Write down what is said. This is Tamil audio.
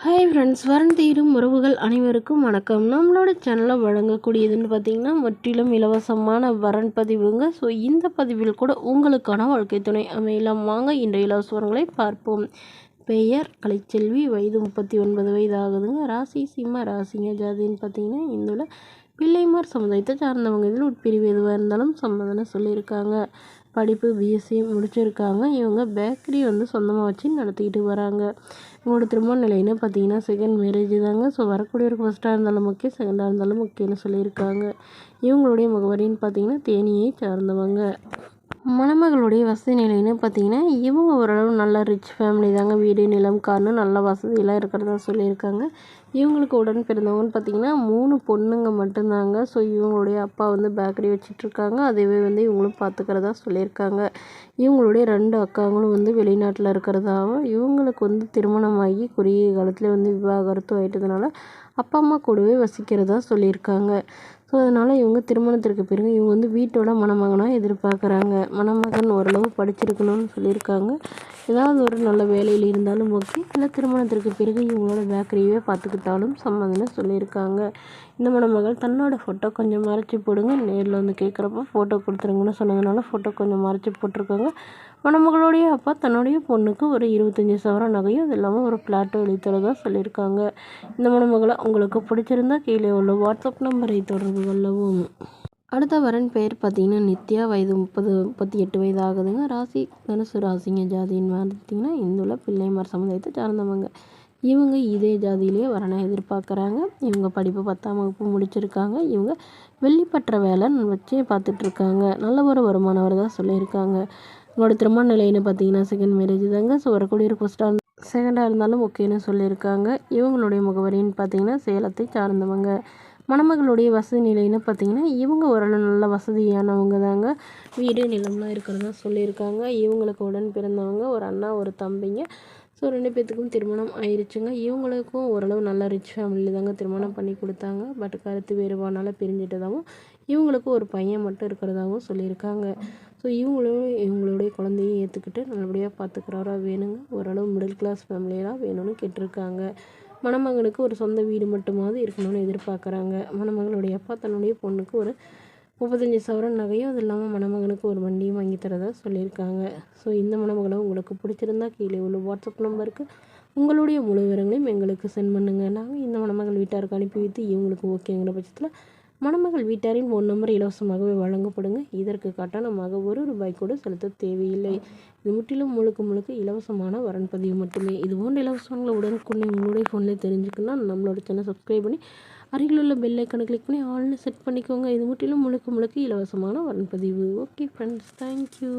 ஹாய் ஃப்ரெண்ட்ஸ், வரன் தேடும் உறவுகள் அனைவருக்கும் வணக்கம். நம்மளோட சேனலில் வழங்கக்கூடியதுன்னு பார்த்தீங்கன்னா முற்றிலும் இலவசமான வரன் பதிவுங்க. ஸோ இந்த பதிவில் கூட உங்களுக்கான வாழ்க்கை துணை அமையலாம். வாங்க இன்றைய இலவசங்களை பார்ப்போம். பெயர் கலைச்செல்வி, வயது 39 வயது ஆகுதுங்க. ராசி சிம்ம ராசிங்க. ஜாதின்னு பார்த்தீங்கன்னா இந்துல பிள்ளைமார் சமுதாயத்தை சார்ந்தவங்க. இதில் உட்பிரிவு எதுவாக இருந்தாலும் சம்மதம்னு சொல்லியிருக்காங்க. படிப்பு பிஎஸ்சி முடிச்சிருக்காங்க. இவங்க பேக்கரி சொந்தமாக வச்சு நடத்திக்கிட்டு வராங்க. இவங்களோட திருமண நிலைன்னு பார்த்தீங்கன்னா செகண்ட் மேரேஜ் தாங்க. ஸோ வரக்கூடியவருக்கு ஃபஸ்ட்டாக இருந்தாலும் முக்கியம், செகண்டாக இருந்தாலும் முக்கியம்னு சொல்லியிருக்காங்க. இவங்களுடைய முகவரின்னு பார்த்தீங்கன்னா தேனியை சார்ந்தவங்க. மணமகளுடைய வசதி நிலைன்னு பார்த்தீங்கன்னா இவங்க ஓரளவு நல்ல ரிச் ஃபேமிலி தாங்க. வீடு நிலம் கார்னு நல்ல வசதியெல்லாம் இருக்கிறதா சொல்லியிருக்காங்க. இவங்களுக்கு உடன் பிறந்தவங்கன்னு பார்த்தீங்கன்னா 3 பொண்ணுங்க மட்டும்தாங்க. ஸோ இவங்களுடைய அப்பா பேக்கரி வச்சிட்ருக்காங்க. அதுவே இவங்களும் பார்த்துக்கிறதா சொல்லியிருக்காங்க. இவங்களுடைய 2 அக்காங்களும் வெளிநாட்டில் இருக்கிறதாவும், இவங்களுக்கு திருமணமாகி குறுகிய காலத்தில் விவாகரத்து ஆகிட்டதுனால அப்பா அம்மா கூடவே வசிக்கிறதா சொல்லியிருக்காங்க. ஸோ அதனால் இவங்க திருமணத்திற்கு பிறகு இவங்க வீட்டோட மணமகனாக எதிர்பார்க்குறாங்க. மணமகன் ஓரளவு படிச்சிருக்கணும்னு சொல்லியிருக்காங்க. ஏதாவது ஒரு நல்ல வேலையில் இருந்தாலும் ஓகே, இல்லை திருமணத்திற்கு பிறகு இவங்களோட பேக்கரியவே பார்த்துக்கிட்டாலும் சம்மதம்னு சொல்லியிருக்காங்க. இந்த மணமகள் தன்னோட ஃபோட்டோ கொஞ்சம் மறைச்சி போடுங்க, நேரில் கேட்குறப்ப ஃபோட்டோ கொடுத்துருங்கன்னு சொன்னதுனால ஃபோட்டோ கொஞ்சம் மறைச்சி போட்டிருக்காங்க. மணமகளுடைய அப்பா தன்னுடைய பொண்ணுக்கு ஒரு 25 சவரன் நகையும் அது இல்லாமல் ஒரு ஃப்ளாட்டும் எழுதித்தரதாக சொல்லியிருக்காங்க. இந்த மணமகளை உங்களுக்கு பிடிச்சிருந்தா கீழே உள்ள வாட்ஸ்அப் நம்பரை தொடர்பு கொள்ளவும். அடுத்த வரன் பெயர் பார்த்தீங்கன்னா நித்யா, வயது 38 வயது ஆகுதுங்க. ராசி தனுசு ராசிங்க. ஜாதின்னு பார்த்தீங்கன்னா இந்துல பிள்ளைமார் சமுதாயத்தை சார்ந்தவங்க. இவங்க இதே ஜாதியிலே வரனை எதிர்பார்க்குறாங்க. இவங்க படிப்பு 10ஆம் வகுப்பு முடிச்சிருக்காங்க. இவங்க வெள்ளிப்பற்ற வேலை வச்சு பார்த்துட்ருக்காங்க. நல்ல ஒரு வருமானம் வரதா சொல்லியிருக்காங்க. இவங்களோட திருமண நிலைன்னு பார்த்தீங்கன்னா செகண்ட் மேரேஜ் தாங்க. ஸோ வரக்கூடிய ஃபஸ்ட்டாக செகண்டாக இருந்தாலும் ஓகேன்னு சொல்லியிருக்காங்க. இவங்களுடைய முகவரின்னு பார்த்தீங்கன்னா சேலத்தை சார்ந்தவங்க. மணமகளுடைய வசதி நிலைன்னு பார்த்தீங்கன்னா இவங்க ஓரளவு நல்ல வசதியானவங்க தாங்க. வீடு நிலம்லாம் இருக்கிறதா சொல்லியிருக்காங்க. இவங்களுக்கு உடன் பிறந்தவங்க ஒரு அண்ணா ஒரு தம்பிங்க. ஸோ 2 பேர்த்துக்கும் திருமணம் ஆயிடுச்சுங்க. இவங்களுக்கும் ஓரளவு நல்ல ரிச் ஃபேமிலியில் தாங்க திருமணம் பண்ணி கொடுத்தாங்க. பட் கருத்து வேறுபாடுனால பிரிஞ்சிட்டதாகவும் இவங்களுக்கு ஒரு பையன் மட்டும் இருக்கிறதாகவும் சொல்லியிருக்காங்க. ஸோ இவங்களுடைய குழந்தையும் ஏற்றுக்கிட்டு நல்லபடியாக பார்த்துக்கிறவரா வேணுங்க. ஓரளவு மிடில் கிளாஸ் ஃபேமிலியெல்லாம் வேணும்னு கேட்டிருக்காங்க. மணமகனுக்கு ஒரு சொந்த வீடு மட்டுமாவது இருக்கணும்னு எதிர்பார்க்குறாங்க. மணமகளுடைய அப்பா தன்னுடைய பொண்ணுக்கு ஒரு 35 சவரன் நகையும் அது இல்லாமல் மணமகனுக்கு ஒரு வண்டியும் வாங்கி தரதா சொல்லியிருக்காங்க. ஸோ இந்த மணமகளை உங்களுக்கு பிடிச்சிருந்தா கீழே உள்ள வாட்ஸ்அப் நம்பருக்கு உங்களுடைய முழு விவரங்களையும் எங்களுக்கு சென்ட் பண்ணுங்கள். நாங்கள் இந்த மணமகள் வீட்டாருக்கு அனுப்பி வைத்து இவங்களுக்கு ஓகேங்கிற பட்சத்தில் மணமகள் வீட்டாரின் ஃபோன் நம்பர் இலவசமாகவே வழங்கப்படுங்க. இதற்கு கட்டணமாக ₹1 கூட செலுத்த தேவையில்லை. இது முற்றிலும் முழுக்க இலவசமான வரன் பதிவு மட்டுமே. இது போன்ற இலவசங்களை உடனுக்குடனே உங்களுடைய ஃபோனில் தெரிஞ்சுக்கணும்னா நம்மளோட சேனல் சப்ஸ்கிரைப் பண்ணி அருகில் உள்ள பெல் ஐக்கானை கிளிக் பண்ணி ஆல்னு செட் பண்ணிக்கோங்க. இது முற்றிலும் முழுக்க இலவசமான வரன் பதிவு. Okay friends, thank you.